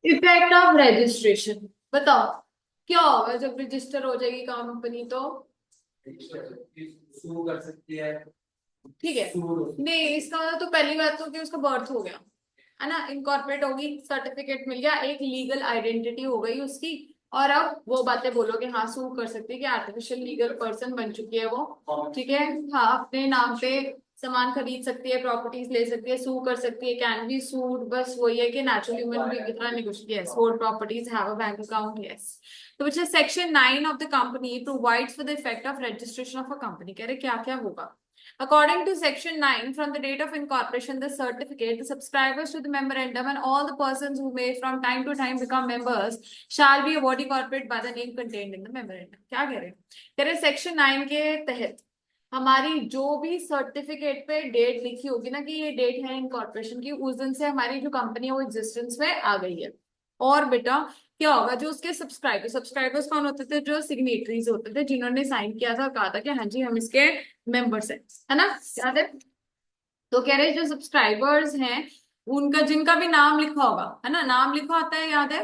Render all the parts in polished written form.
Effect of registration बताओ, क्या होगा जब रजिस्टर हो जाएगी कंपनी तो? शुरू कर सकती है। ठीक है, नहीं इसका मतलब तो पहली बात तो कि उसका बर्थ हो गया है ना, इनकॉर्पोरेट होगी, सर्टिफिकेट मिल गया, एक लीगल आइडेंटिटी हो गई उसकी। और अब वो बातें बोलोगे, हाँ सू कर सकती है कि आर्टिफिशियल लीगल पर्सन बन चुकी है वो, ठीक है। हाँ, अपने नाम पे सामान खरीद सकती है, प्रॉपर्टीज ले सकती है, सू कर सकती है, कैन बी सूड। बस वही है कि नेचुरल ह्यूमन बीइंग की तरह negotiate, yes, hold properties, have a bank account, yes. तो बच्चे section 9 of the company provides for the effect of registration of a company, कह रहे क्या क्या होगा। According to Section 9, from the date of incorporation, the certificate, the subscribers to the memorandum, and all the persons who may from time to time become members shall be a body corporate by the name contained in the memorandum. क्या कह रहे हैं? कह रहे section 9 के तहत हमारी जो भी सर्टिफिकेट पे डेट लिखी होगी ना कि ये डेट है इनकॉर्पोरेशन की, उस दिन से हमारी जो कंपनी है वो एग्जिस्टेंस में आ गई है। और बेटा क्या होगा, जो उसके सब्सक्राइबर्स कौन होते थे? जो सिग्नेटरीज होते थे, जिन्होंने साइन किया था, कहा था कि हाँ जी हम इसके मेंबर्स है ना, याद है? तो कह रहे जो सब्सक्राइबर्स हैं उनका, जिनका भी नाम लिखा होगा, है ना, नाम लिखा होता है, याद है,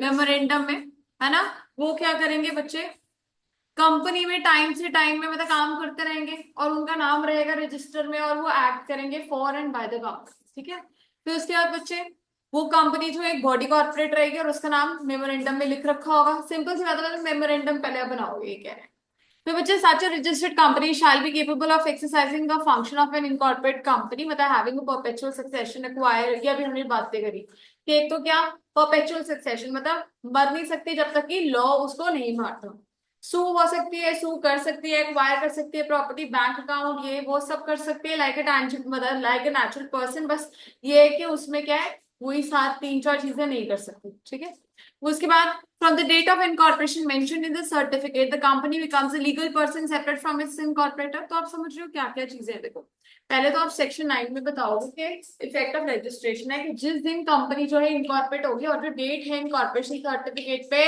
मेमोरेंडम में, है ना, वो क्या करेंगे बच्चे, कंपनी में टाइम से टाइम में मतलब काम करते रहेंगे और उनका नाम रहेगा रजिस्टर में और वो एक्ट करेंगे for and bye the company, ठीक है। फिर उसके बाद बच्चे वो कंपनी जो एक बॉडी कॉर्पोरेट रहेगी और उसका नाम मेमोरेंडम में लिख रखा होगा, सिंपल सी बात है, मेमोरेंडम पहले आप बनाओगे, ये कह रहे हैं। तो बच्चे such a registered company shall be capable of exercising the function of an incorporate company, मतलब having a perpetual succession acquire, ये अभी हमने बातें करी कि एक तो क्या, perpetual succession मतलब मर नहीं सकती जब तक कि लॉ उसको नहीं मारता। सू हो सकती है, सू कर सकती है, एक्वायर कर सकती है प्रॉपर्टी, बैंक अकाउंट, ये वो सब कर सकती है, लाइक ए टैंजिबल मतलब लाइक ए नेचुरल पर्सन। बस ये है कि उसमें क्या है, वही सात तीन चार चीजें नहीं कर सकती, ठीक है। उसके बाद from the date of incorporation mentioned in the certificate, the company becomes a legal person separate from its incorporator। तो आप समझ रहे हो क्या क्या चीजें हैं, देखो पहले तो आप सेक्शन 9 में बताओगे कि इफेक्ट ऑफ रजिस्ट्रेशन है कि जिस दिन कंपनी जो है इनकॉर्पोरेट होगी और जो डेट है इनकॉर्पोरेशन सर्टिफिकेट पे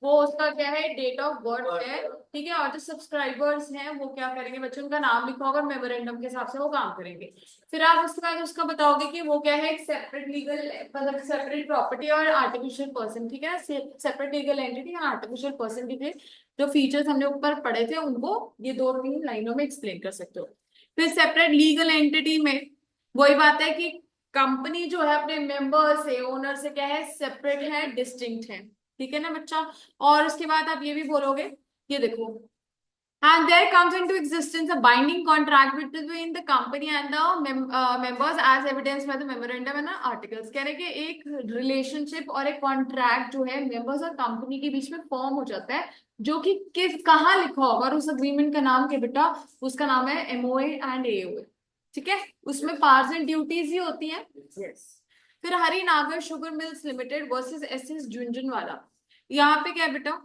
वो उसका क्या है, डेट ऑफ बर्थ है, ठीक है। और जो सब्सक्राइबर्स हैं वो क्या करेंगे बच्चों, उनका नाम लिखा होगा और मेमोरेंडम के हिसाब से वो काम करेंगे। फिर आप उसके बाद उसका बताओगे कि वो क्या है, एक सेपरेट लीगल मतलब सेपरेट प्रॉपर्टी और आर्टिफिशियल पर्सन, ठीक है, सेपरेट लीगल एंटिटी और आर्टिफिशियल पर्सन के थे जो फीचर्स हमने ऊपर पढ़े थे उनको ये दो तीन लाइनों में एक्सप्लेन कर सकते हो। फिर सेपरेट लीगल एंटिटी में वही बात है कि कंपनी जो है अपने मेंबर से, ओनर से क्या है, सेपरेट है, डिस्टिंक्ट है, ठीक है ना बच्चा। और उसके बाद आप ये भी बोलोगे, ये देखो, and there comes into existence a binding contract between the company and the members as evidenced by the memorandum and articles। कह रहे कि एक रिलेशनशिप और एक कॉन्ट्रैक्ट जो है मेंबर्स और कंपनी के बीच में फॉर्म हो जाता है, जो कि किस कहाँ लिखा होगा, और उस अग्रीमेंट का नाम क्या बेटा, उसका नाम है एमओए एंड एओए, ठीक है। उसमें पावर्स एंड ड्यूटीज ही होती हैं, यस। फिर हरी नागर sugar mills limited versus SS Jhunjhunwala, यहाँ पे क्या है बेटा,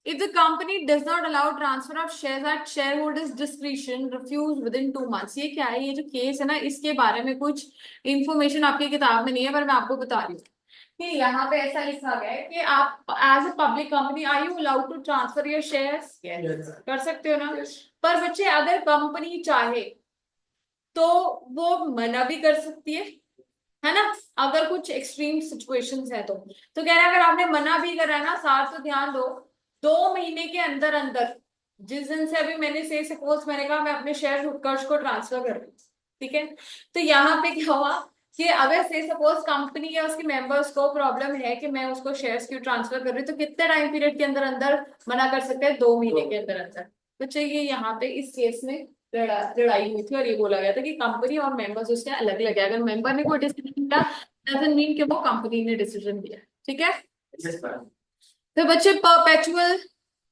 if the company does not allow transfer of shares at shareholders discretion, refuse within 2 months। ये क्या है, ये जो केस है ना, इसके बारे में कुछ इंफॉर्मेशन आपकी किताब में नहीं है पर मैं आपको बता रही हूँ कि यहाँ पे ऐसा लिखा गया है कि आप as a public company are you allowed to transfer your shares, कर सकते हो ना। पर बच्चे अगर कंपनी चाहे तो वो मना भी कर सकती है ना, अगर कुछ एक्सट्रीम सिचुएशंस है तो कह रहे हैं अगर आपने मना भी करा है ना, साथ तो ध्यान दो, 2 महीने के अंदर अंदर, जिस दिन से अभी मैंने से सपोज मैंने कहा मैं अपने शेयर उत्कर्ष को ट्रांसफर कर रही हूँ, ठीक है। तो यहाँ पे क्या हुआ कि अगर से सपोज कंपनी या उसके मेंबर्स को प्रॉब्लम है कि मैं उसको शेयर्स क्यों ट्रांसफर कर रही हूँ, तो कितने टाइम पीरियड के अंदर अंदर मना कर सकते हैं, 2 महीने के अंदर अंदर। तो चाहिए यहाँ पे इस केस में लड़ाई हुई थी और ये बोला गया था कि कंपनी और मेंबर्स उसके अलग अलग है, अगर मेंबर ने कोई डिसीजन लिया डजंट मीन कि वो कंपनी ने डिसीजन लिया, ठीक है। तो बच्चे परपेचुअल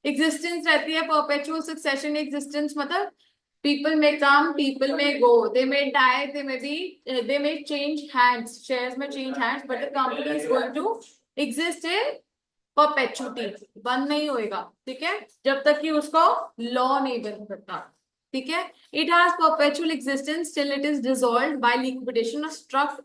एग्जिस्टेंस रहती है, परपेचुअल सक्सेशन एग्जिस्टेंस मतलब पीपल में कम पीपल में go, they may die, they may be, they may change hands, shares में change hands, but the company is going to exist in perpetuity, बंद नहीं होएगा, ठीक है, जब तक कि उसको लॉ नहीं बन सकता, ठीक है। It has perpetual existence till it is dissolved by liquidation और स्ट्रक,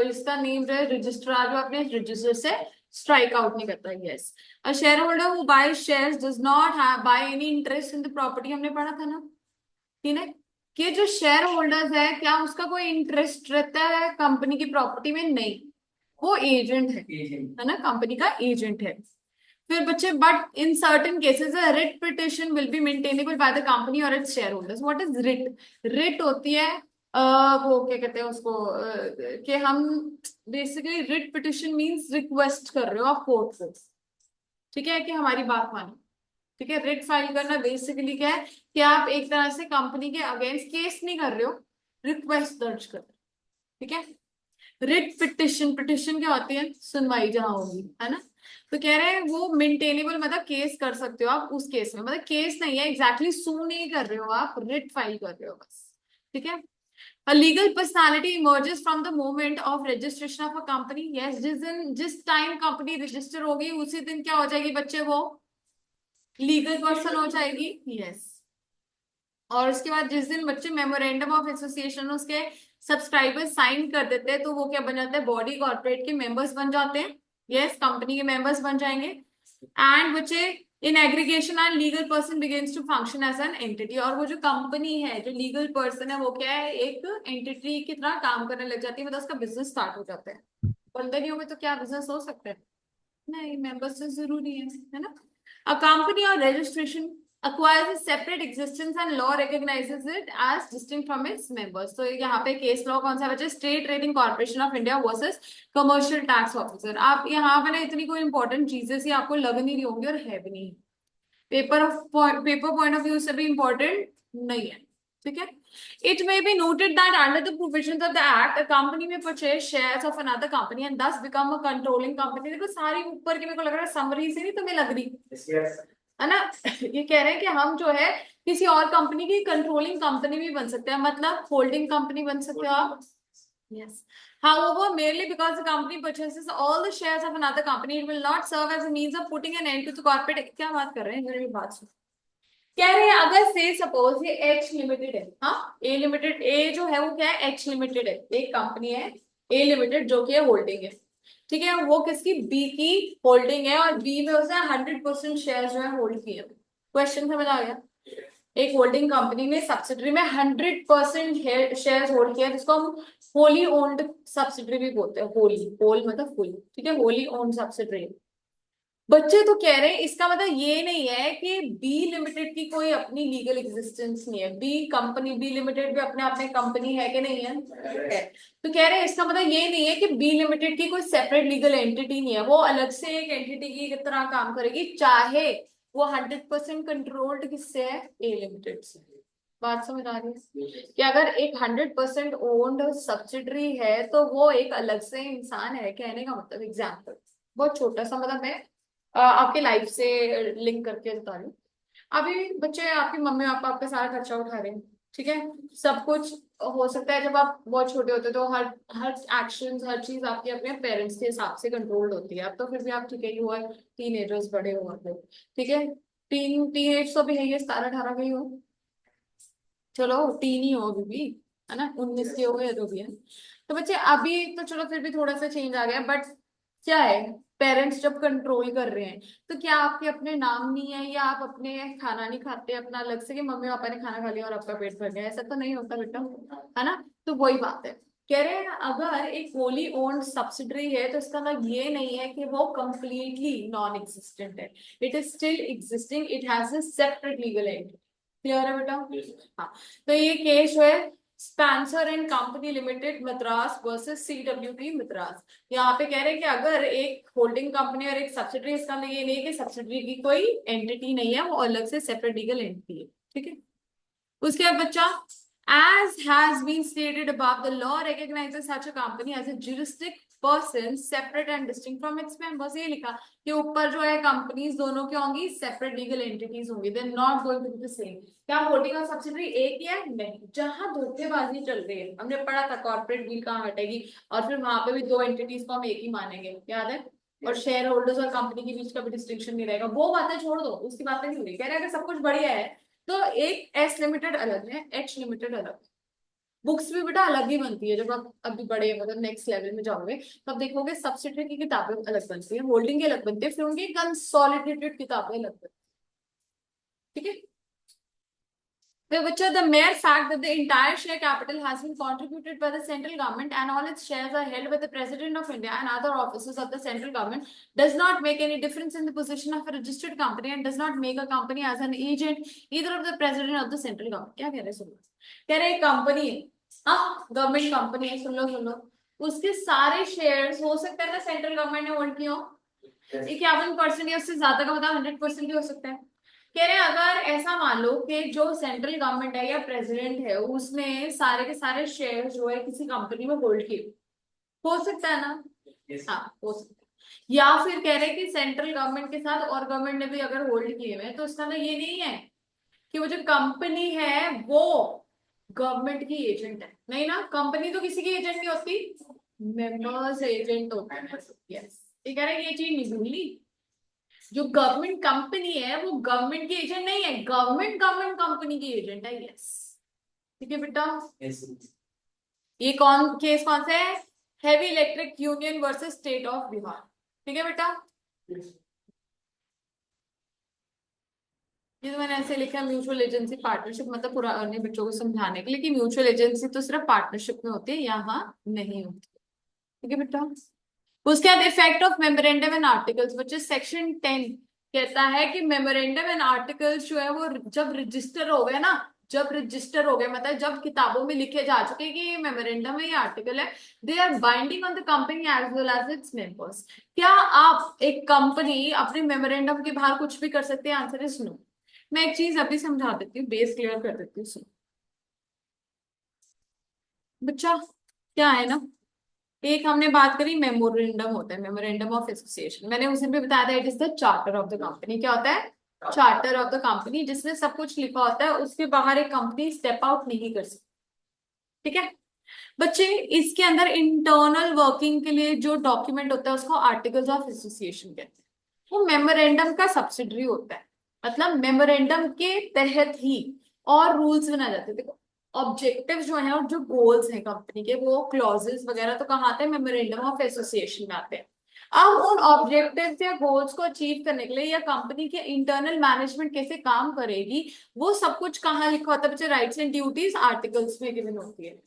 इसका नेम जो है रजिस्ट्रार जो अपने रजिस्टर से स्ट्राइक आउट नहीं करता, yes. A share holder who by shares does not have by any interest in the property, हमने पढ़ा था ना, ठीक है, कि जो शेयर होल्डर्स है क्या उसका कोई इंटरेस्ट रहता है कंपनी की प्रॉपर्टी में, नहीं, वो एजेंट है ना, कंपनी का एजेंट है। फिर बच्चे, but in certain cases writ petition will be maintainable by the company और its shareholders. What is writ? Writ होती है वो क्या कहते हैं उसको, कि हम basically writ petition means request कर रहे हो आप कोर्ट को, ठीक है, कि हमारी बात मानो। ठीक है, रिट फाइल करना बेसिकली क्या है कि आप एक तरह से कंपनी के अगेंस्ट केस नहीं कर रहे हो, रिक्वेस्ट दर्ज कर रहे हो। ठीक है, रिट पिटिशन, पिटिशन क्या होती है? सुनवाई जहां होगी, है ना। तो कह रहे हैं वो मेंटेनेबल, मतलब केस कर सकते हो आप उस केस में, मतलब केस नहीं है एग्जैक्टली, सू नहीं कर रहे हो आप, रिट फाइल कर रहे हो बस। ठीक है, A legal personality emerges from the moment of registration of a company. Yes, जिस टाइम कंपनी रजिस्टर होगी उसी दिन क्या हो जाएगी बच्चे, वो लीगल पर्सन हो जाएगी। यस, और उसके बाद जिस दिन बच्चे मेमोरेंडम ऑफ एसोसिएशन उसके सब्सक्राइबर्स साइन कर देते हैं, तो वो क्या बन जाते हैं? बॉडी कॉर्पोरेट के मेंबर्स बन जाते हैं। यस, कंपनी के मेंबर्स बन जाएंगे। एंड बच्चे, in aggregation and legal person begins to function as an entity. और वो जो कंपनी है, जो लीगल पर्सन है, वो क्या है? एक एंटिटी की तरह काम करने लग जाती है, मतलब उसका बिजनेस स्टार्ट हो जाता है। बंदे नहीं होंगे तो क्या बिजनेस हो सकता है? नहीं, मेंबर्स तो जरूरी है ना। A company or registration acquires a separate existence and law recognizes it as distinct from its members. तो यहाँ पे केस लॉ कौन सा बचे? State trading corporation of India versus commercial tax officer. आप यहाँ पे ना इतनी कोई इंपॉर्टेंट चीजें सी आपको लग नहीं रही होंगी, और है भी नहीं, पेपर पॉइंट ऑफ व्यू से भी इंपॉर्टेंट नहीं है। ठीक है, it may be noted that under the provisions of the act a company may purchase shares of another company and thus become a controlling company. देखो सारी ऊपर की मेरे को लग रहा है समरी से नहीं तुम्हें लग रही, है ना। ये कह रहे हैं कि हम जो है किसी और कंपनी की कंट्रोलिंग कंपनी भी बन सकते हैं, मतलब होल्डिंग कंपनी बन सकते हो आप। Yes. However, merely because the company purchases all the shares of another company, it will not serve as a means of putting an end to the corporate। क्या बात कर रहे हैं? मेरी बात सुन। कह रहे हैं अगर से सपोज ये एच लिमिटेड है, हाँ, ए लिमिटेड, ए जो है वो क्या है? एच लिमिटेड है, एक कंपनी है ए लिमिटेड जो कि होल्डिंग है। ठीक है, वो किसकी? बी की होल्डिंग है, और बी में उसने 100% शेयर जो है होल्ड किए। क्वेश्चन समझ आ गया? एक होल्डिंग कंपनी ने सब्सिडरी में 100% शेयर होल्ड किया, जिसको हम होली ओन्ड सब्सिडरी भी बोलते हैं। होली, होल मतलब फुल। ठीक है, होली ओन्ड सब्सिडरी। बच्चे तो कह रहे हैं इसका मतलब ये नहीं है कि बी लिमिटेड की कोई अपनी लीगल एग्जिस्टेंस नहीं है। बी कंपनी, बी लिमिटेड भी अपने आप में कंपनी है कि नहीं है? है। तो कह रहे हैं इसका मतलब ये नहीं है कि बी लिमिटेड की कोई सेपरेट लीगल एंटिटी नहीं है, वो अलग से एक एंटिटी की तरह काम करेगी, चाहे वो 100% कंट्रोल्ड किससे है? ए लिमिटेड से। बात समझ आ रही है कि अगर एक 100% ओन्ड सब्सिडरी है तो वो एक अलग से इंसान है, कहने का मतलब। एग्जाम्पल बहुत छोटा सा, मतलब मैं आपके लाइफ से लिंक करके बता रही हूँ। अभी बच्चे, आपकी मम्मी पापा आपका सारा खर्चा उठा रहे हैं, ठीक है, सब कुछ। हो सकता है जब आप बहुत छोटे होते तो हर हर एक्शन, हर चीज आपके अपने पेरेंट्स के हिसाब से कंट्रोल्ड होती है। अब तो फिर भी आप ठीक है, यू आर टीनेजर्स, बड़े हो गए, ठीक है। टीन एज तो भी है, ये 17-18 के ही हो, चलो टीन ही हो अभी भी, है ना, 19 के हो गए तो भी है। तो बच्चे अभी तो चलो फिर भी थोड़ा सा चेंज आ गया, बट क्या है, पेरेंट्स जब कंट्रोल कर रहे हैं तो क्या आपके अपने नाम नहीं है, या आप अपने खाना नहीं खाते अपना अलग से कि मम्मी पापा ने खाना खा लिया और आपका पेट भर गया? ऐसा तो नहीं होता बेटा, है ना। तो वही बात है, कह रहे हैं अगर एक होली ओन्ड सब्सिडरी है तो इसका मतलब ये नहीं है कि वो कंप्लीटली नॉन एग्जिस्टेंट है। It is still existing, it has a separate legal entity. Clear है बेटा? हाँ। तो ये केस जो है Spencer and company limited Madras versus CWP Madras. यहाँ पे कह रहे हैं कि अगर एक होल्डिंग कंपनी और एक सब्सिडरी, इसका मतलब ये नहीं है कि सब्सिडरी की कोई एंटिटी नहीं है, वो अलग से सेपरेट लीगल एंटिटी है। ठीक है, उसके बाद बच्चा, as has been stated above, the law recognizes such a company as a juristic person separate and distinct from its members। ये लिखा कि ऊपर जो है कंपनीज दोनों की होंगी, सेपरेट लीगल एंटिटीज होंगी, they not going to be the same. क्या होल्डिंग और सब्सिडरी एक ही है? नहीं। जहां धोखेबाजी चल रही है, हमने पढ़ा था कॉर्पोरेट डील कहाँ हटेगी, और फिर वहां पे भी दो एंटिटीज को हम एक ही मानेंगे, याद है। और शेयर होल्डर्स और कंपनी के बीच का भी डिस्टिंक्शन नहीं रहेगा। वो बातें छोड़ दो, उसकी बातें नहीं हो रही। कह रहे हैं अगर सब कुछ बढ़िया है तो एक एस लिमिटेड अलग है, एच लिमिटेड अलग है। बुक्स भी बेटा अलग ही बनती है। जब आप अभी बड़े मतलब नेक्स्ट लेवल में जाओगे तब देखोगे सब्सिडरी की किताबें अलग बनती है, होल्डिंग की अलग बनती है, फिर उनकी कंसोलिडेटेड किताबें अलग बनती है। ठीक है, So, which are the mere fact that the entire share capital has been contributed by the central government and all its shares are held by the President of India and other officers of the central government does not make any difference in the position of a registered company and does not make a company as an agent either of the President or the central government. क्या कह रहे सुन लो, कह रहे एक company है, हाँ government company है, सुन लो उसके सारे शेयर्स हो सकता है ना सेंट्रल गवर्नमेंट ने होल्ड किया हो, 51% या उससे ज्यादा का मतलब 100% भी हो सकता है। कह रहे हैं अगर ऐसा मान लो कि जो सेंट्रल गवर्नमेंट है या प्रेसिडेंट है उसने सारे के सारे शेयर जो है किसी कंपनी में होल्ड किए, हो सकता है ना? हाँ हो सकता है। या फिर कह रहे हैं कि सेंट्रल गवर्नमेंट के साथ और गवर्नमेंट ने भी अगर होल्ड किए हुए तो इसका ना ये नहीं है कि वो जो कंपनी है वो गवर्नमेंट की एजेंट है, नहीं ना, कंपनी तो किसी की एजेंट नहीं होती, मेंबर्स एजेंट होते हैं। यस, ये कह रहे हैं ये चीज नहीं भूलनी, जो गवर्नमेंट कंपनी है वो गवर्नमेंट की एजेंट नहीं है, गवर्नमेंट कंपनी की एजेंट है। यस, ठीक है बेटा। ये केस कौन सा है? Heavy electric union versus state of Bihar. ठीक है बेटा, ये तो मैंने ऐसे लिखा म्यूचुअल एजेंसी पार्टनरशिप, मतलब पुराने बच्चों को समझाने के लिए कि म्यूचुअल एजेंसी तो सिर्फ पार्टनरशिप में होती है, यहाँ नहीं होती। ठीक है बेटा। उसके बाद effect of memorandum and articles, बच्चे सेक्शन 10 कहता है कि मेमोरेंडम एंड आर्टिकल्स जो है वो जब रजिस्टर हो गए ना, जब रजिस्टर हो गए मतलब जब किताबों में लिखे जा चुके कि ये मेमोरेंडम है, ये आर्टिकल है, they are binding on the company as well as its members. क्या आप एक कंपनी अपने मेमोरेंडम के बाहर कुछ भी कर सकते हैं? Answer is no. मैं एक चीज अभी समझा देती हूँ, बेस क्लियर कर देती हूँ, सुनो बच्चा। क्या है ना, एक हमने बात करी मेमोरेंडम होता है, मेमोरेंडम ऑफ एसोसिएशन, मैंने उसे भी बताया था, it is the charter of the company. क्या होता है? चार्टर ऑफ द कंपनी, जिसमें सब कुछ लिखा होता है, उसके बाहर एक कंपनी स्टेप आउट नहीं कर सकती। ठीक है बच्चे, इसके अंदर इंटरनल वर्किंग के लिए जो डॉक्यूमेंट होता है उसको आर्टिकल्स ऑफ एसोसिएशन कहते हैं। वो मेमोरेंडम का सब्सिडरी होता है, मतलब मेमोरेंडम के तहत ही और रूल्स बनाए जाते हैं। देखो ऑब्जेक्टिव जो है और जो गोल्स हैं कंपनी के, वो क्लॉजेस वगैरह तो कहाँ आते हैं? मेमोरेंडम ऑफ एसोसिएशन में आते हैं। अब उन ऑब्जेक्टिव्स या गोल्स को अचीव करने के लिए या कंपनी के इंटरनल मैनेजमेंट कैसे काम करेगी, वो सब कुछ कहाँ लिखा होता है बच्चे? राइट्स एंड ड्यूटीज आर्टिकल्स में गिवन होती है।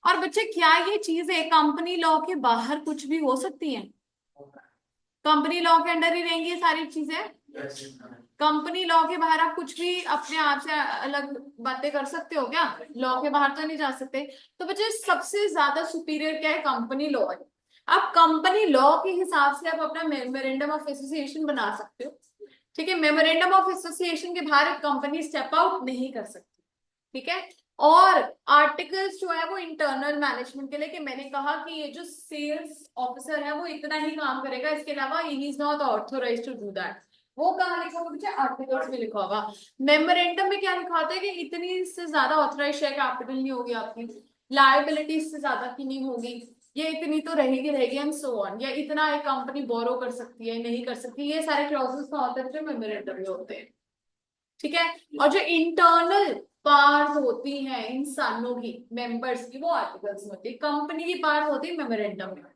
और बच्चे क्या ये चीजें कंपनी लॉ के बाहर कुछ भी हो सकती हैं? कंपनी लॉ के अंडर ही रहेंगी ये सारी चीजें। कंपनी लॉ के बाहर आप कुछ भी अपने आप से अलग बातें कर सकते हो क्या? लॉ के बाहर तो नहीं जा सकते। तो बच्चे सबसे ज्यादा सुपीरियर क्या है? कंपनी लॉ है। आप कंपनी लॉ के हिसाब से आप अपना मेमोरेंडम ऑफ एसोसिएशन बना सकते हो। ठीक है, मेमोरेंडम ऑफ एसोसिएशन के बाहर एक कंपनी स्टेप आउट नहीं कर सकती। ठीक है, और आर्टिकल्स जो है वो इंटरनल मैनेजमेंट के लिए, कि मैंने कहा कि ये जो सेल्स ऑफिसर है वो इतना ही काम करेगा, इसके अलावा he is not authorized to do that. वो कहाँ लिखा होगा बच्चे? आर्टिकल्स में लिखा होगा। मेमोरेंडम में क्या लिखा होता है कि इतनी से ज्यादा ऑथोराइज शेयर कैपिटल नहीं होगी आपकी, लायबिलिटी से ज्यादा की नहीं होगी, ये इतनी तो रहेगी रहेगी एंड सो ऑन, या इतना एक कंपनी बोरो कर सकती है नहीं कर सकती, ये सारे क्लॉजेस का होते हैं जो मेमोरेंडम में होते हैं। ठीक है, और जो इंटरनल पार्ट होती हैं इंसानों की, मेंबर्स की, वो आर्टिकल्स में होती है। कंपनी की पार्ट होती है मेमोरेंडम में।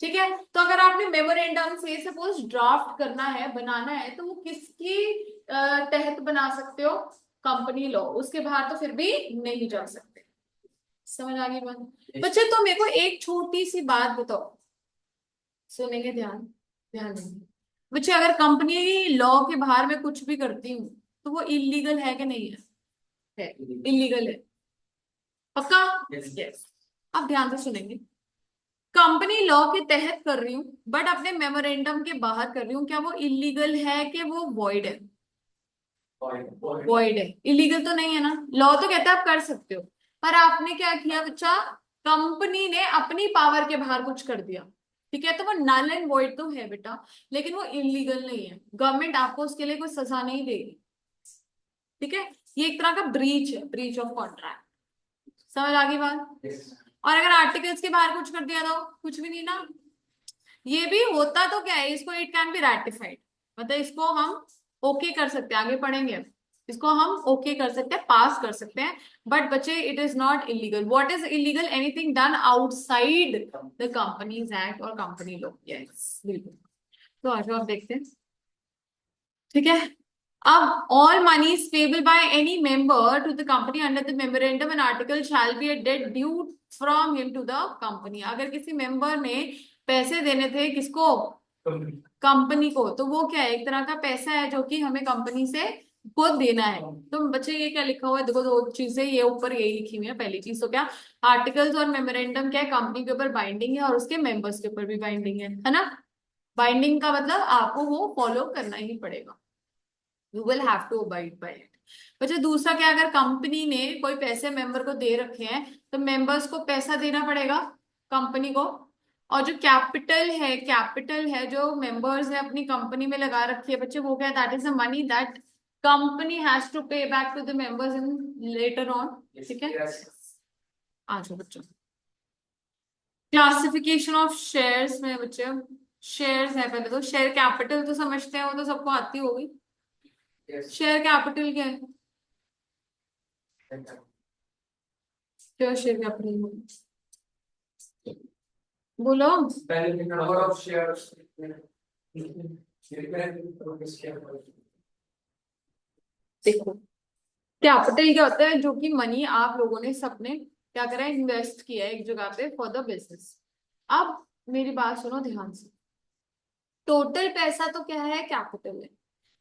ठीक है, तो अगर आपने मेमोरेंडम से सपोज ड्राफ्ट करना है, बनाना है, तो वो किसकी तहत बना सकते हो? कंपनी लॉ, उसके बाहर तो फिर भी नहीं जा सकते। समझ आ गई बात? बच्चे तो मेरे को एक छोटी सी बात बताओ, सुनेंगे? ध्यान ध्यान देंगे बच्चे, अगर कंपनी लॉ के बाहर में कुछ भी करती हूँ तो वो इलीगल है कि नहीं है? है, इलीगल है। पक्का? यस। अब ध्यान से सुनेंगे, कंपनी लॉ के तहत कर रही हूँ बट अपने मेमोरेंडम के बाहर कर रही हूँ, क्या वो इलीगल है कि वो वॉइड है? वॉइड है, इलीगल तो नहीं है ना। लॉ तो कहता है आप कर सकते हो, पर आपने क्या किया बच्चा? कंपनी ने अपनी पावर के बाहर कुछ कर दिया। ठीक है, तो वो नल एंड वॉइड तो है बेटा, लेकिन वो इलीगल नहीं है, गवर्नमेंट आपको उसके लिए कोई सजा नहीं देगी। ठीक है, ये एक तरह का ब्रीच है, ब्रीच ऑफ कॉन्ट्रैक्ट। समझ आ गई बात? और अगर आर्टिकल्स के बाहर कुछ कर दिया तो कुछ भी नहीं ना। ये भी होता तो क्या है, इसको इट कैन बी रैटिफाइड, मतलब इसको हम ओके कर सकते हैं, आगे पढ़ेंगे अब। इसको हम ओके कर सकते हैं, पास कर सकते हैं, बट बच्चे it is not illegal. What is illegal? Anything done outside the companies act और कंपनी लॉ। यस बिल्कुल। तो आज आप देखते हैं। ठीक है, अब all monies payable by any member to the company under the memorandum and article shall be a debt due from him to the company. अगर किसी मेंबर ने पैसे देने थे किसको, कंपनी को, तो वो क्या है, एक तरह का पैसा है जो कि हमें कंपनी से को देना है। तो बच्चे ये क्या लिखा हुआ है, देखो दो चीजें ये ऊपर यही लिखी हुई है। पहली चीज तो क्या, आर्टिकल्स और मेमोरेंडम क्या है, कंपनी के ऊपर बाइंडिंग है और उसके मेंबर्स के ऊपर भी बाइंडिंग है ना। बाइंडिंग का मतलब आपको वो फॉलो करना ही पड़ेगा, you will have to abide by it. बच्चे दूसरा क्या, अगर कंपनी ने कोई पैसे मेंबर को दे रखे हैं तो मेंबर्स को पैसा देना पड़ेगा कंपनी को। और जो कैपिटल है जो मेंबर्स ने अपनी कंपनी में लगा रखी है बच्चे, वो क्या है, that is the money that company has to pay back to the members in later on. ठीक है, आ जाओ बच्चों। क्लासिफिकेशन ऑफ शेयर्स में बच्चे, शेयर्स है पहले तो, शेयर कैपिटल तो समझते हैं, वो तो सबको आती होगी। शेयर कैपिटल क्या है, क्या शेयर कैपिटल बोलो। Number of shares. देखो कैपिटल क्या होता है, जो कि मनी आप लोगों ने सबने क्या करा है, इन्वेस्ट किया है एक जगह पे फॉर द बिजनेस। अब मेरी बात सुनो ध्यान से, टोटल पैसा तो क्या है, कैपिटल है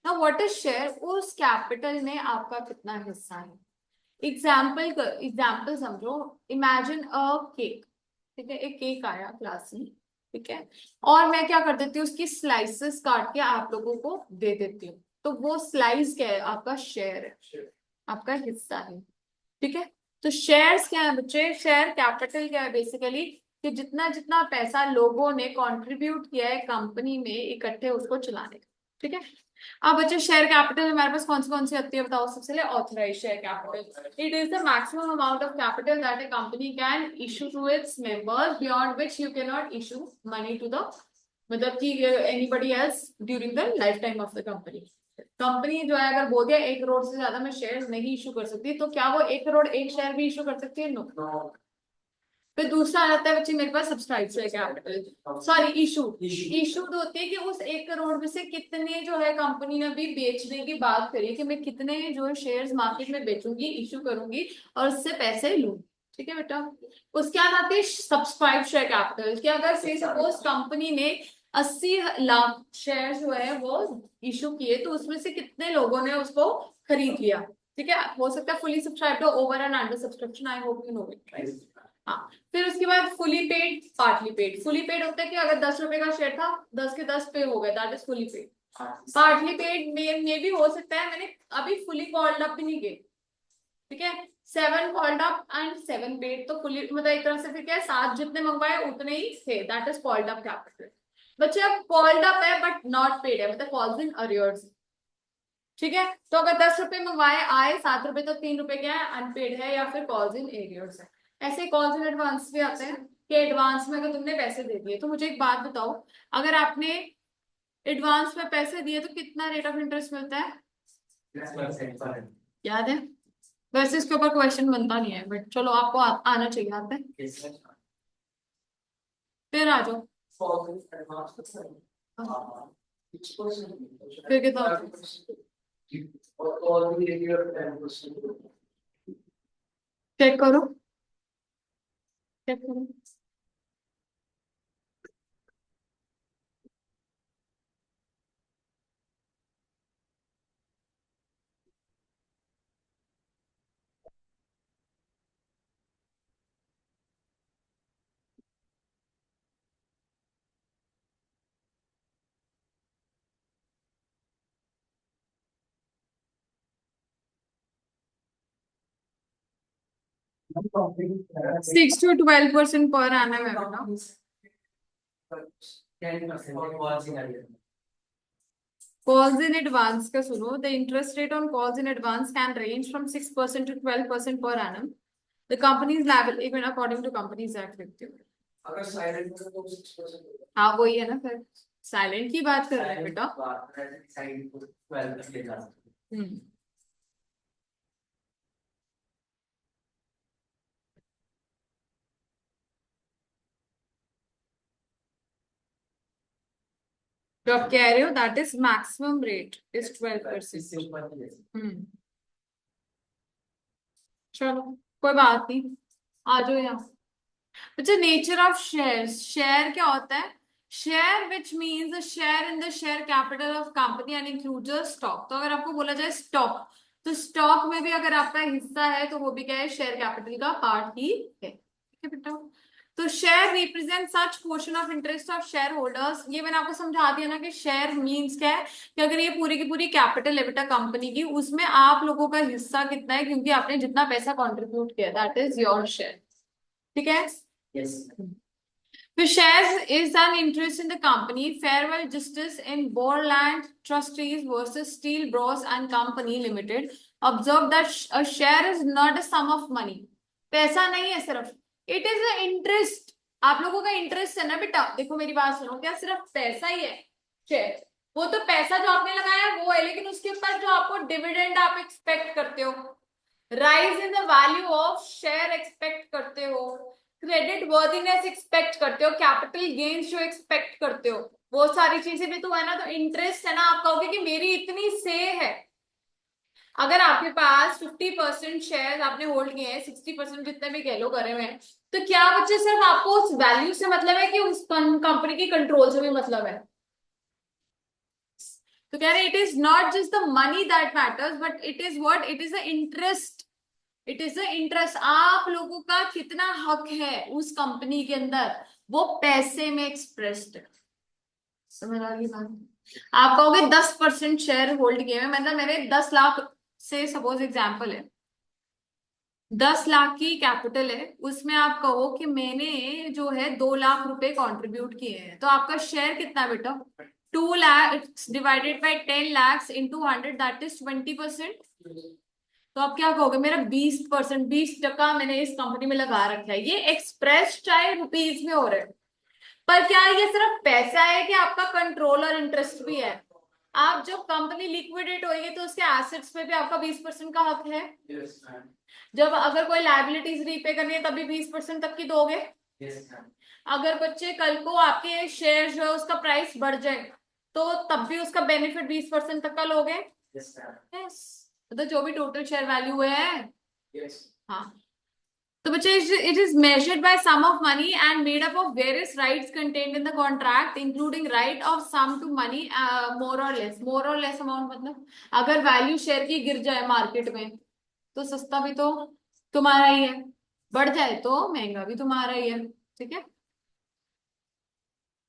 ना। व्हाट इज शेयर, उस कैपिटल में आपका कितना हिस्सा है। एग्जाम्पल समझो, इमेजिन अ केक। ठीक है, एक केक आया क्लास में, ठीक है, और मैं क्या कर देती हूँ, उसकी स्लाइसेस काट के आप लोगों को दे देती हूँ, तो वो स्लाइस क्या है, आपका शेयर है, आपका हिस्सा है। ठीक है, तो शेयर्स क्या है बच्चे, शेयर कैपिटल क्या है बेसिकली, कि जितना जितना पैसा लोगों ने कंट्रीब्यूट किया है कंपनी में इकट्ठे उसको चलाने का। ठीक है, अब बच्चे शेयर कैपिटल हमारे पास कौन सी आती है बताओ। सबसे पहले authorise share capital, it is the maximum amount of capital that a company can issue to its members beyond which you can not issue money to the, मतलब कि anybody else during the life time of the company. Company जो है अगर बोल दिया 1 करोड़ से ज्यादा मैं शेयर नहीं इशू कर सकती, तो क्या वो 1 करोड़ एक शेयर भी इशू कर सकती है? नो। फिर दूसरा आ जाता है बच्चे मेरे पास subscribe share capital, sorry issued होती है कि उस 1 करोड़ में से कितने जो है कंपनी ने अभी बेचने की बात करी कि मैं कितने जो शेयर्स मार्केट में बेचूंगी, इशू करूंगी और उससे पैसे लूं। ठीक है बेटा, उसके बाद आते हैं सब्सक्राइब शेयर कैपिटल, कि अगर से सपोज कंपनी ने 80 लाख शेयर जो है वो इशू किए, तो उसमें से कितने लोगों ने उसको खरीद लिया। ठीक है, हो सकता है फुली सब्सक्राइब हो, over and under subscription, I hope you know it. हाँ, फिर उसके बाद fully paid, partly paid. Fully paid होता है कि अगर 10 रुपए का शेयर था, 10 के 10 पे हो गए, that is fully paid. Partly paid में भी हो सकता है मैंने अभी फुली कॉल्ड अप भी नहीं किए। ठीक है, 7 कॉल्ड अप एंड 7 पेड, तो फुली मतलब एक तरह से फिर क्या है, 7 जितने मंगवाए उतने ही थे, that is called up capital. बच्चे अब कॉल्ड अप है बट नॉट पेड है, मतलब कॉल्स इन अरियर्स। ठीक है, तो अगर 10 रुपए मंगवाए, आए 7 रुपए, तो 3 रुपए क्या है, अनपेड है या फिर कॉल्स इन एरियर्स है। ऐसे कॉल्स इन एडवांस भी आते हैं कि एडवांस में अगर तुमने पैसे दे दिए, तो मुझे एक बात बताओ, अगर आपने एडवांस में पैसे दिए तो कितना रेट ऑफ इंटरेस्ट मिलता है, याद है? वैसे इसके ऊपर क्वेश्चन बनता नहीं है, बट चलो आपको आना चाहिए, आता है। फिर आ जाओ, फिर कितना होता है? चेक करो, चेक करो। 6 to 12% पर एनम है बेटा। Calls in advance का सुनो, the interest rate on calls in advance can range from 6% to 12% per annum. The company is liable even according to Companies Act लिखती हूँ। अगर साइलेंट है तो 6%। हाँ वही है ना, फिर साइलेंट की बात कर रहे हैं बेटा। साइलेंट को 12 तक ले जा सकते हैं। जो आप कह रहे हो that is maximum rate is 12%। इससे ऊपर नहीं है। चलो कोई बात नहीं, आ जाओ यहाँ। अच्छा, नेचर ऑफ शेयर, शेयर क्या होता है? Share which means a share in the share capital of company and includes a stock. तो अगर आपको बोला जाए स्टॉक, तो स्टॉक में भी अगर आपका हिस्सा है तो वो भी क्या है, शेयर कैपिटल का पार्ट ही है। ठीक है बेटा। तो share represent such portion of interest of share holders. ये मैंने आपको समझा दिया ना कि शेयर मीन्स क्या है, कि अगर ये पूरी की पूरी कैपिटल है बेटा कंपनी की, उसमें आप लोगों का हिस्सा कितना है, क्योंकि आपने जितना पैसा कंट्रीब्यूट किया, दैट इज योर शेयर। ठीक है। Yes. The shares is an interest in the company. Farewell justice in Borland Trustees versus Steel Bros and Company Limited. Observe that a share is not a sum of money. पैसा नहीं है सिर्फ, it is an interest. आप लोगों का interest है ना बेटा, देखो मेरी बात सुनो, क्या सिर्फ पैसा ही है शेयर? वो तो पैसा जो आपने लगाया वो है, लेकिन उसके ऊपर जो आपको डिविडेंड आप एक्सपेक्ट करते हो, rise in the value of share expect करते हो, क्रेडिट वर्दीनेस एक्सपेक्ट करते हो, कैपिटल गेन्स जो एक्सपेक्ट करते हो, वो सारी चीजें भी तो है ना। तो इंटरेस्ट है ना, आप कहोगे कि मेरी इतनी से है। अगर आपके पास 50% शेयर आपने होल्ड किए हैं, 60% जितने भी कह लो करे हुए हैं, तो क्या बच्चे सिर्फ आपको उस वैल्यू से मतलब है कि उस कंपनी की कंट्रोल से भी मतलब है? तो कह रहे it is not just the money that matters, but it is what, it is the interest. It is the interest, आप लोगों का कितना हक है उस कंपनी के अंदर, वो पैसे में एक्सप्रेस्ड है। समझ आ गई बात? आप कहोगे 10% शेयर होल्ड किए हुए, मतलब मेरे 10 लाख से सपोज एग्जांपल है, 10 लाख की कैपिटल है, उसमें आप कहो कि मैंने जो है 2 लाख रुपए कंट्रीब्यूट किए हैं, तो आपका शेयर कितना बेटा? 2 lakh divided by 10 lakhs into 100, that is 20%। तो आप क्या कहोगे, मेरा 20%, 20% मैंने इस कंपनी में लगा रखा है। ये एक्सप्रेस चाहे रुपीज में हो रहा है, पर क्या ये सिर्फ पैसा है कि आपका कंट्रोल और इंटरेस्ट भी है? आप जब कंपनी लिक्विडेट होगी तो उसके एसेट्स पे भी आपका 20% का हक है। Yes, ma'am. जब अगर कोई लायबिलिटीज रीपे करनी है तभी 20% तक की दोगे। Yes, ma'am. अगर बच्चे कल को आपके शेयर जो है उसका प्राइस बढ़ जाए तो तब भी उसका बेनिफिट 20% तक का लोगे। Yes, ma'am. यस, मतलब जो भी टोटल शेयर वैल्यू है। Yes. हाँ, तो बच्चे it is measured by sum of money and made up of various rights contained in the contract, including right of sum to money, more or less। more or less amount मतलब अगर value share की गिर जाए market में तो सस्ता भी तो तुम्हारा ही है, बढ़ जाए तो महंगा भी तुम्हारा ही है। ठीक है।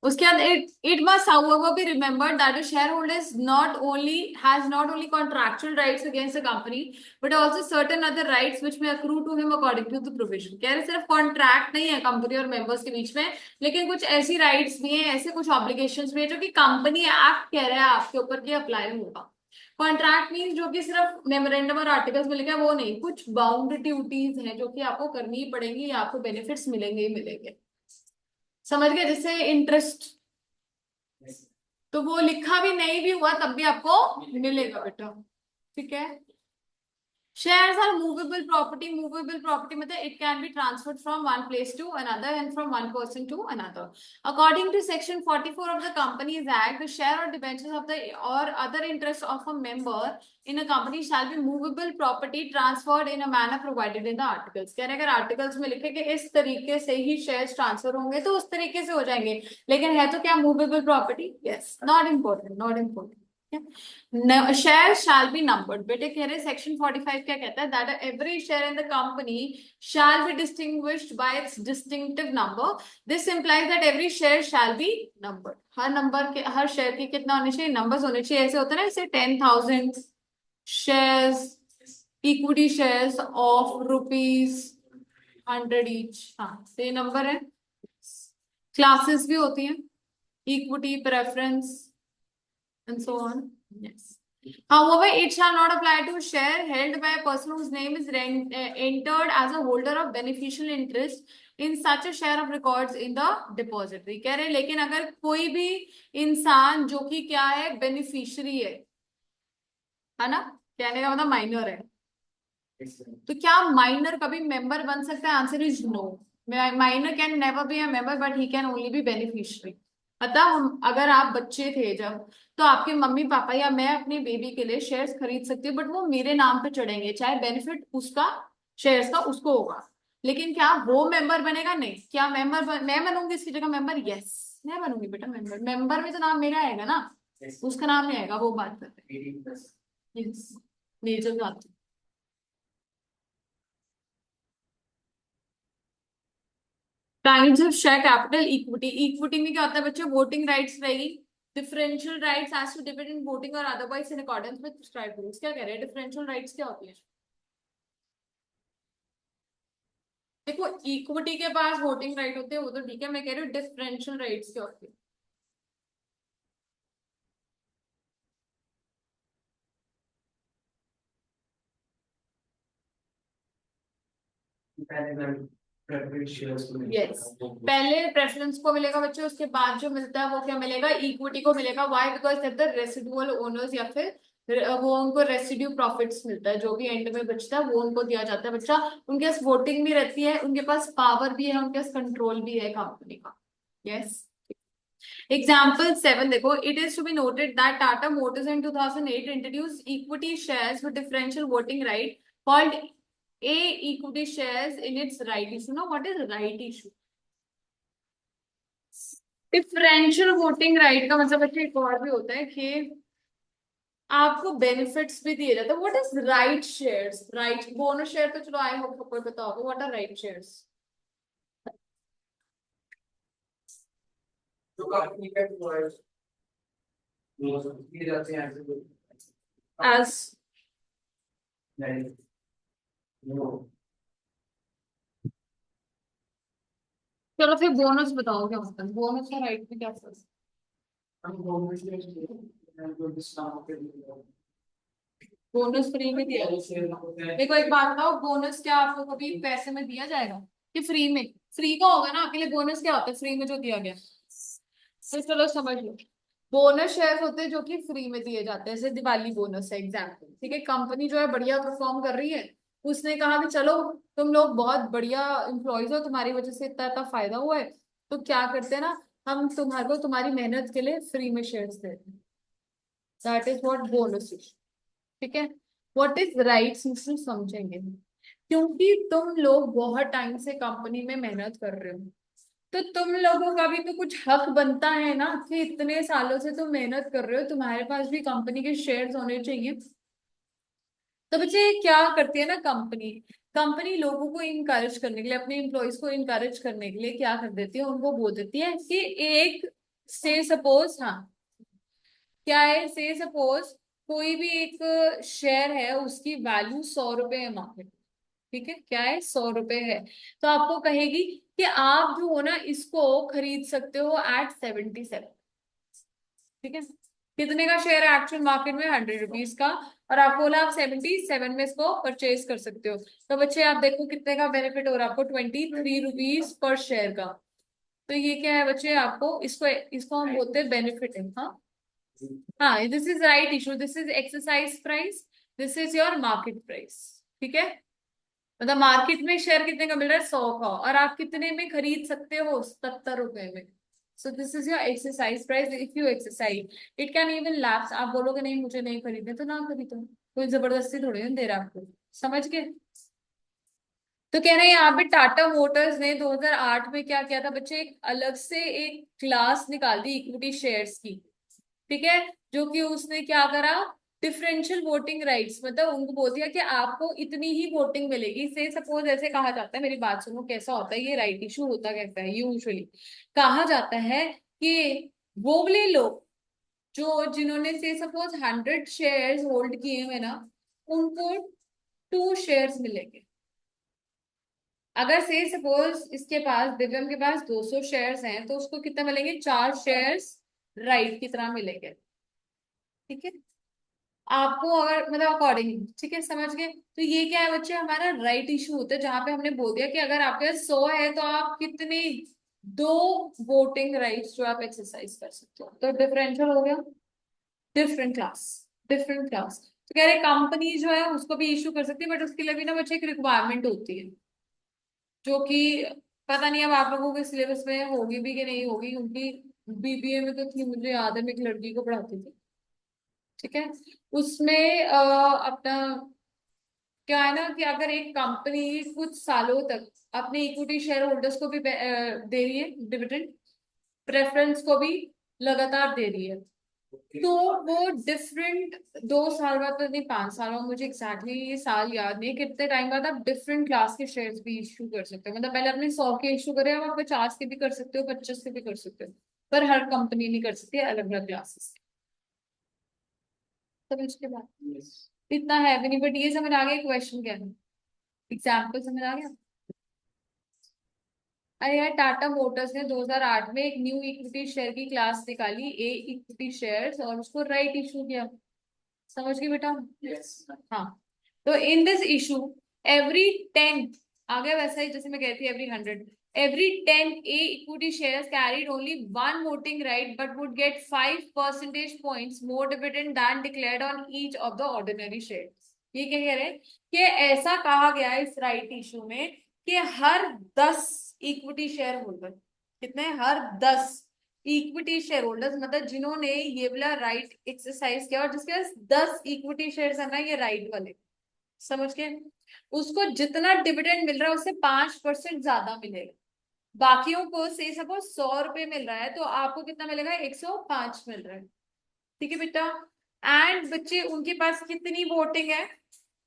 उसके बाद it must however be remembered that a shareholder is not only has not only contractual rights against the company but also certain other rights which may accrue to him according to the provision। कह रहे सिर्फ contract नहीं है company और members के बीच में, लेकिन कुछ ऐसी राइट्स भी हैं, ऐसे कुछ ऑब्लिगेशंस भी है जो कि कंपनी एक्ट कह रहा है आपके ऊपर कि अप्लाई होगा। कॉन्ट्रैक्ट मीन जो कि सिर्फ मेमोरेंडम और आर्टिकल्स में लिखा है वो नहीं, कुछ बाउंड ड्यूटीज हैं जो कि आपको करनी ही पड़ेंगी, आपको बेनिफिट्स मिलेंगे ही मिलेंगे। समझ गए? जैसे इंटरेस्ट, Yes. तो वो लिखा भी नहीं भी हुआ तब भी आपको मिलेगा बेटा। ठीक है। Shares are movable property. Movable property मतलब it can be transferred from one place to another and from one person to another. According to Section 44 of the Companies Act, the share or debentures of the or other interest of a member in a company shall be movable property transferred in a manner provided in the articles। कह रहे अगर articles में लिखे कि इस तरीके से ही shares transfer होंगे तो उस तरीके से हो जाएंगे, लेकिन है तो क्या movable property? Yes, not important, not important. Share shall be numbered. बेटे कह रहे सेक्शन 45 क्या कहता है, that every share in the company shall be distinguished by it's distinctive number. This implies that every share shall be numbered. Her number के, हर share के कितना होने चाहिए, नंबर्स होने चाहिए। ऐसे होता है ना, जैसे 10,000 shares, equity shares of ₹100 each. हाँ, ये नंबर है। क्लासेस भी होती हैं, equity, preference and so on. Yes. However, it shall not apply to a share held by a person whose name is entered as a holder of beneficial interest in such a share of records in the depository। कह रहे लेकिन अगर कोई भी इंसान जो कि क्या है, बेनिफिशियरी है ना, कहने का मतलब माइनर है, Yes, ma'am. तो क्या माइनर कभी मेंबर बन सकता है? Answer is no. Minor can never be a member but he can only be beneficiary. अतः हम, अगर आप बच्चे थे जब, तो आपके मम्मी पापा या मैं अपनी बेबी के लिए शेयर्स खरीद सकती हूँ, बट वो मेरे नाम पे चढ़ेंगे, चाहे बेनिफिट उसका शेयर्स का उसको होगा, लेकिन क्या वो मेंबर बनेगा? नहीं। क्या मैं बनूंगी इसकी जगह मेंबर? यस, मैं बनूंगी बेटा मेंबर। मेंबर में तो नाम मेरा आएगा ना, उसका नाम नहीं आएगा। वो बात करते हैं। यस, नेचर बात। Kinds of share capital. Equity, equity में क्या होता है बच्चे? वोटिंग राइट्स रहेगी। Differential rights as to depend in voting और otherwise in accordance with prescribed rules. क्या कह रहे हैं? डिफरेंशियल राइट्स क्या होती है? देखो, इक्विटी के पास वोटिंग राइट होते हैं वो तो ठीक है, मैं कह रही हूँ डिफरेंशियल राइट्स क्या होती है? पहले मैं प्रेफरेंस शेयर्स को यस, मिलेगा। पहले प्रेफरेंस को मिलेगा बच्चों, उसके बाद जो मिलता है वो क्या मिलेगा? इक्विटी को मिलेगा। Why? Because that the residual owners, या फिर वो उनको रेसिड्यू प्रॉफिट्स मिलता है, जो भी एंड में बचता है वो उनको दिया जाता है बच्चा। उनके पास वोटिंग भी रहती है, उनके पास पावर भी है, उनके पास कंट्रोल भी है कंपनी का। यस। एग्जाम्पल 7 देखो, it is to be noted that Tata Motors in 2008 introduce equity shares with differential voting right called A equity shares in its right issue. No, what is right issue? Differential voting right का मतलब बच्चे एक और भी होता है कि आपको बेनिफिट्स भी दिए जाते हैं। What is right shares? Right bonus share तो चलो आई होप सबको पता होगा। What are right shares? जो कंपनी का employees वो दिए जाते हैं ऐसे एज नहीं वो चलो फिर बोनस बताओ क्या होता है? बोनस का राइट में क्या फर्क? हम गवर्नमेंट से जो डिस्काउंट पे बोनस फ्री में दिया? शेयर होते हैं। देखो एक बात बताओ, बोनस क्या आपको कभी पैसे में दिया जाएगा कि फ्री में? फ्री का होगा ना, आपके लिए बोनस क्या होता है? फ्री में जो दिया गया। तो चलो समझ लो, बोनस शेयर होते हैं जो कि फ्री में दिए जाते हैं, जैसे दिवाली बोनस है एग्जाम्पल। ठीक है, कंपनी जो है बढ़िया परफॉर्म कर रही है, उसने कहा कि चलो तुम लोग बहुत बढ़िया एम्प्लॉयज हो, तुम्हारी वजह से इतना इतना फायदा हुआ है, तो क्या करते हैं ना, हम तुम्हारे को तुम्हारी मेहनत के लिए फ्री में शेयर्स देते हैं। That is what bonus is. ठीक है। व्हाट इज राइट्स इशू समझेंगे, क्योंकि तुम लोग बहुत टाइम से कंपनी में मेहनत कर रहे हो, तो तुम लोगों का भी तो कुछ हक बनता है ना, कि इतने सालों से तुम मेहनत कर रहे हो, तुम्हारे पास भी कंपनी के शेयर्स होने चाहिए। तो बच्चे क्या करती है ना कंपनी, कंपनी लोगों को इनकरेज करने के लिए, अपने एम्प्लॉयज को इनकरेज करने के लिए क्या कर देती है, उनको बोल देती है कि एक, से सपोज, हाँ, क्या है, से सपोज कोई भी एक शेयर है, उसकी वैल्यू 100 रुपए है मार्केट। ठीक है, क्या है? 100 रुपए है। तो आपको कहेगी कि आप जो हो ना, इसको खरीद सकते हो एट 77। ठीक है, कितने का शेयर है एक्चुअल मार्केट में? 100 रुपीज का। और आपको बोला आप 77 में इसको परचेज कर सकते हो। तो बच्चे आप देखो कितने का बेनिफिट हो रहा है आपको? 23 रुपीज पर शेयर का। तो ये क्या है बच्चे? आपको इसको इसको हम बोलते हैं बेनिफिट है। हाँ, हाँ, this is right issue, this is exercise price, this is your market price. ठीक है, मतलब मार्केट में शेयर कितने का मिल रहा है? 100 का, और आप कितने में खरीद सकते हो? 77 रुपए में। So this is your exercise price if you exercise. It can even lapse. आप बोलोगे नहीं मुझे नहीं खरीदने, तो ना खरीदो, कोई जबरदस्ती थोड़ी ना दे रहा है आपको। समझ गए? तो कह रहे हैं यहाँ पे टाटा मोटर्स ने 2008 में क्या किया था बच्चे? एक अलग से एक क्लास निकाल दी इक्विटी शेयर्स की। ठीक है, जो कि उसने क्या करा, डिफरेंशियल वोटिंग राइट्स, मतलब उनको बोल दिया कि आपको इतनी ही वोटिंग मिलेगी। से सपोज ऐसे कहा जाता है, मेरी बात सुनो कैसा होता है ये राइट इशू होता कैसा है यूजुअली। कहा जाता है कि वो वाले लोग जो जिन्होंने से सपोज 100 शेयर्स होल्ड किए हुए ना, उनको 2 शेयर्स मिलेंगे। अगर से सपोज इसके पास, दिव्यम के पास 200 शेयर्स हैं, तो उसको कितना मिलेंगे? 4 शेयर्स राइट की तरह मिलेंगे। ठीक है, आपको अगर मतलब अकॉर्डिंग, ठीक है, समझ गए? तो ये क्या है बच्चे? हमारा राइट इशू होता है, जहां पे हमने बोल दिया कि अगर आपके पास 100 है तो आप कितने, 2 वोटिंग राइट्स जो आप एक्सरसाइज कर सकते हो। तो डिफरेंशियल हो गया, डिफरेंट क्लास, डिफरेंट क्लास। तो कह रहे कंपनी जो है उसको भी इशू कर सकती है, बट उसके लिए भी ना बच्चे एक रिक्वायरमेंट होती है, जो कि पता नहीं अब आप लोगों के सिलेबस में होगी भी कि नहीं होगी, क्योंकि बीबीए में तो थी, मुझे याद है मैं एक लड़की को पढ़ाती थी। ठीक है। उसमें अपना क्या है ना कि अगर एक कंपनी कुछ सालों तक अपने इक्विटी शेयर होल्डर्स को भी दे रही है डिविडेंड, प्रेफरेंस को भी लगातार दे रही है, तो वो डिफरेंट 2 साल बाद, तो नहीं 5 साल बाद, मुझे एग्जैक्टली ये साल याद नहीं कितने टाइम बाद आप डिफरेंट क्लास के शेयर्स भी इशू कर सकते हो। मतलब पहले आपने 100 के इशू करे, अब आप 50 के भी कर सकते हो, 25 के भी कर सकते हो, पर हर कंपनी नहीं कर सकती, अलग अलग क्लासेस। समझ के बाद Yes. इतना है भी नहीं, बट ये समझ आ गया क्वेश्चन क्या है, एग्जाम्पल समझ आ गया। अरे यार, टाटा मोटर्स ने 2008 में एक न्यू इक्विटी शेयर की क्लास निकाली, ए इक्विटी शेयर्स, और उसको राइट इशू किया। समझ गए बेटा। Yes. हाँ। तो इन दिस इशू एवरी 10, आ गया वैसा ही जैसे मैं कहती थी every 100, every 10 A equity shares carried only one voting right but would get 5 percentage points more dividend than declared on each of the ordinary share. ये क्या कह रहे हैं कि ऐसा कहा गया है इस राइट इशू में कि हर 10 इक्विटी शेयर होल्डर, कितने, हर 10 इक्विटी शेयर होल्डर्स, मतलब जिन्होंने ये वाला राइट एक्सरसाइज किया और जिसके पास 10 इक्विटी शेयर है ना, ये राइट वाले, समझ के, उसको जितना डिविडेंड मिल रहा है उससे 5% ज्यादा मिलेगा। बाकियों को से सपोज 100 रुपए मिल रहा है, तो आपको कितना मिलेगा, 105 मिल रहा है। ठीक है बेटा। एंड बच्चे, उनके पास कितनी वोटिंग है,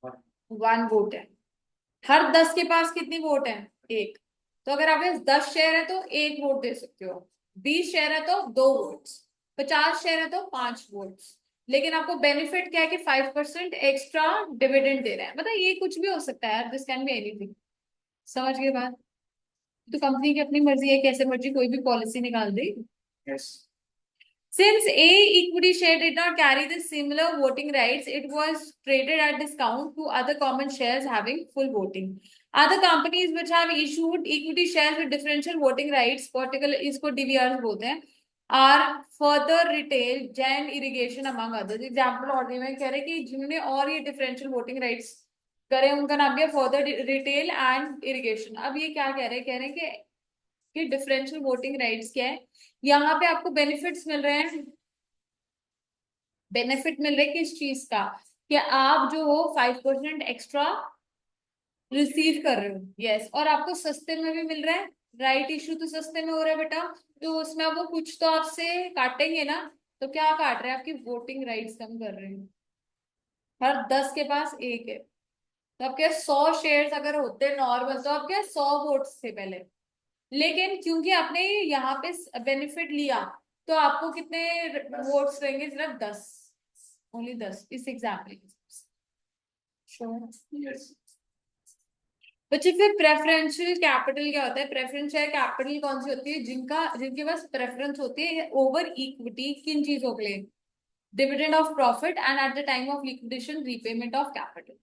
1 वोट है। हर 10 के पास कितनी वोट है, एक। तो अगर आपके पास 10 शेयर है तो 1 वोट दे सकते हो, 20 शेयर है तो 2 वोट्स, 50 शेयर है तो 5 वोट्स। लेकिन आपको बेनिफिट क्या है कि 5% एक्स्ट्रा डिविडेंड दे रहे हैं। मतलब ये कुछ भी हो सकता है, दिस कैन बी एनीथिंग। समझ गए बात। तो कंपनी की अपनी मर्जी है, कैसे मर्जी कोई भी पॉलिसी निकाल दे। Yes. Since A equity share did not carry the similar voting rights, it was traded at discount to other common shares having full voting. Other companies which have issued equity shares with differential voting rights, particular इसको DVRs बोलते हैं, are further retail, Jain irrigation among others. Example और मैं कह रहे कि जिन्होंने और ये differential voting rights करे, उनका नाम क्या, फर्दर रिटेल एंड इरिगेशन। अब ये क्या कह रहे हैं कि डिफरेंशियल वोटिंग राइट्स क्या है, यहाँ पे आपको बेनिफिट्स मिल रहे हैं। बेनिफिट मिल रहे किस चीज का, कि आप जो हो 5% एक्स्ट्रा रिसीव कर रहे हो, यस, और आपको सस्ते में भी मिल रहा है। राइट इशू तो सस्ते में हो रहा है बेटा, तो उसमें अब वो कुछ तो आपसे काटेंगे ना। तो क्या काट रहे हैं, आपकी वोटिंग राइट्स कम कर रहे हैं। हर 10 के पास एक है, तो आपके 100 शेयर्स अगर होते नॉर्मल, तो आपके 100 वोट्स थे पहले। लेकिन क्योंकि आपने यहाँ पे बेनिफिट लिया, तो आपको कितने वोट्स रहेंगे, सिर्फ 10, ओनली 10 इस एग्जाम्पल के। श्योर। Yes. बच्चे फिर प्रेफरेंशियल कैपिटल क्या होता है, प्रेफरेंशियल कैपिटल कौन सी होती है, जिनके पास प्रेफरेंस होती है ओवर इक्विटी, किन चीजों के लिए, dividend of profit and eight the time of liquidation repayment of capital.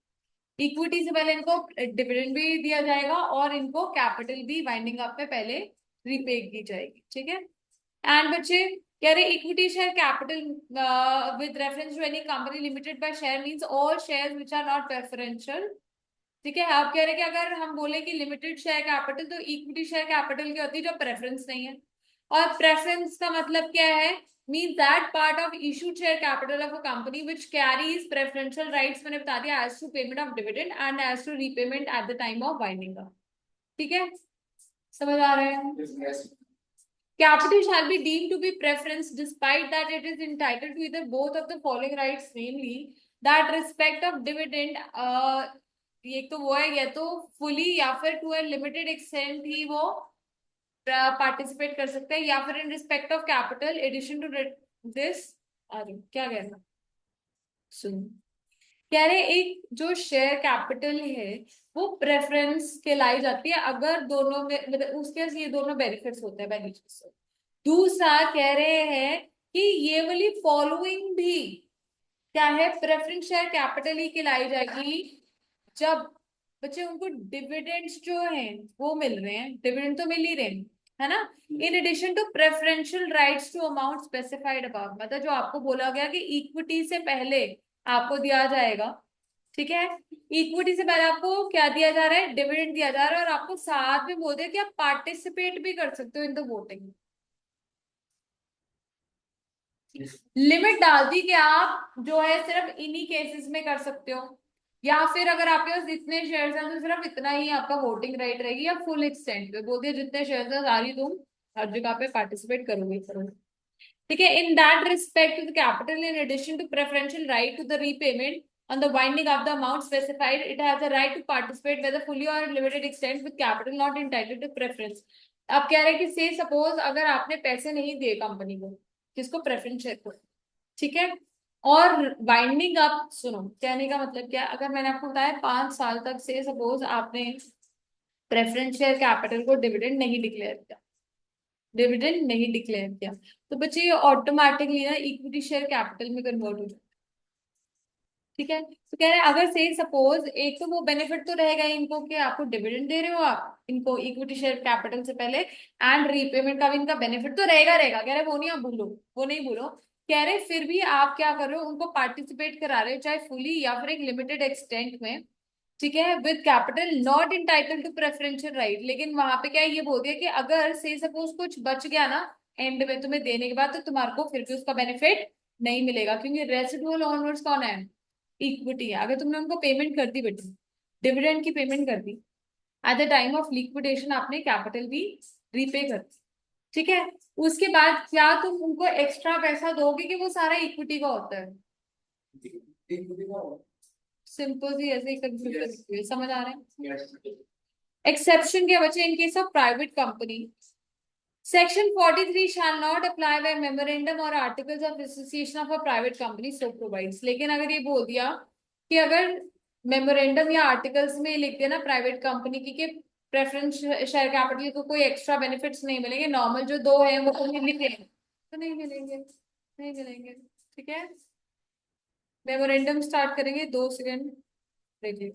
Equity से पहले इनको डिविडेंड भी दिया जाएगा और इनको कैपिटल भी वाइंडिंग अप में पहले रीपे की जाएगी। ठीक है। एंड बच्चे कह रहे equity share capital with reference to any company limited by share means all share which are not preferential. ठीक है। आप कह रहे हैं कि अगर हम बोले कि लिमिटेड शेयर कैपिटल, तो इक्विटी शेयर कैपिटल की होती है जो प्रेफरेंस नहीं है। और प्रेफरेंस का मतलब क्या है, mean that part of issued share capital of a company which carries preferential rights, मैंने बता दिया, as to payment of dividend and as to repayment at the time of winding up. ठीक है, समझ आ रहा है। Yes. Yes. Capital shall be deemed to be preference despite that it is entitled to either both of the following rights, namely that respect of dividend, ये तो वो है, या तो fully या फिर to a limited extent ही वो participate कर सकते हैं, या फिर in respect of capital addition to this। अरे क्या कहना, सुन, कह रहे एक जो शेयर कैपिटल है वो प्रेफरेंस कहलाई जाती है अगर दोनों में, मतलब उसके ये दोनों बेनिफिट्स होते हैं पहली चीज से। दूसरा कह रहे हैं कि ये वाली फॉलोइंग भी क्या है, प्रेफरेंस शेयर कैपिटल ही कहलाई जाएगी जब बच्चे उनको डिविडेंड्स जो हैं वो मिल रहे हैं, डिविडेंड तो मिल ही रहे हैं, है ना, in addition to preferential rights to amount specified above. मतलब जो आपको बोला गया कि इक्विटी से पहले आपको दिया जाएगा, ठीक है, इक्विटी से पहले आपको क्या दिया जा रहा है, डिविडेंड दिया जा रहा है, और आपको साथ में बोल दिया कि आप पार्टिसिपेट भी कर सकते हो इन द वोटिंग। लिमिट डाल दी कि आप जो है सिर्फ इन्हीं केसेस में कर सकते हो, या फिर अगर आपके पास जितने शेयर्स हैं तो सिर्फ इतना ही आपका वोटिंग राइट रहेगी, या फुल एक्सटेंट पे बोल दिया जितने शेयर्स हैं सारी तुम हर जगह पे पार्टिसिपेट करोगे। ठीक है, in that respect to the capital, in addition to preferential right to the repayment on the winding of the amount specified, it has a right to participate whether fully or limited extent with capital not entitled to preference। अब कह रहे हैं कि से suppose अगर आपने पैसे नहीं दिए कंपनी को, किसको, प्रेफरेंस शेयर को, ठीक है, और वाइंडिंग अप, सुनो कहने का मतलब क्या है, अगर मैंने आपको बताया 5 साल तक से सपोज आपने प्रेफरेंस शेयर कैपिटल को डिविडेंड नहीं डिक्लेयर किया, तो बच्चे ये ऑटोमेटिकली ना इक्विटी शेयर कैपिटल में कन्वर्ट हो जाए। ठीक है, तो कह रहे हैं अगर से सपोज एक तो वो बेनिफिट तो रहेगा ही इनको कि आपको डिविडेंड दे रहे हो आप इनको इक्विटी शेयर कैपिटल से पहले, एंड रीपेमेंट का भी इनका बेनिफिट तो रहेगा, कह रहे वो नहीं आप भूलो, वो नहीं भूलो, कह रहे फिर भी आप क्या कर रहे हो, उनको पार्टिसिपेट करा रहे हो चाहे फुली या फिर एक लिमिटेड एक्सटेंट में, ठीक है, with capital not entitled to preferential right. लेकिन वहां पे क्या है, ये बोल दिया कि अगर से सपोज कुछ बच गया ना एंड में तुम्हें देने के बाद, तो तुम्हारे को फिर भी उसका बेनिफिट नहीं मिलेगा, क्योंकि रेसिडुअल ऑनवर्ड्स कौन है, इक्विटी है। अगर तुमने उनको पेमेंट कर दी बेटा, डिविडेंड की पेमेंट कर दी, at the time of liquidation आपने कैपिटल भी रीपे कर दी, ठीक है, उसके बाद क्या तुम उनको एक्स्ट्रा पैसा दोगे कि वो सारा इक्विटी का होता है? सिंपल सी ऐसे ही कंफ्यूजन समझ आ रहे हैं। एक्सेप्शन के बच्चे, in case of private company section 43 shall not apply where memorandum or articles of association of a private company so provides। लेकिन अगर ये बोल दिया कि अगर मेमोरेंडम या आर्टिकल्स में लिख दिया ना प्राइवेट कंपनी की कि प्रेफरेंस शेयर कैपिटल को कोई एक्स्ट्रा बेनिफिट्स नहीं मिलेंगे, नॉर्मल जो दो है वो तो मिलेंगे, तो नहीं मिलेंगे, नहीं मिलेंगे। ठीक है, मेमोरेंडम स्टार्ट करेंगे, 2 सेकेंड देखिए।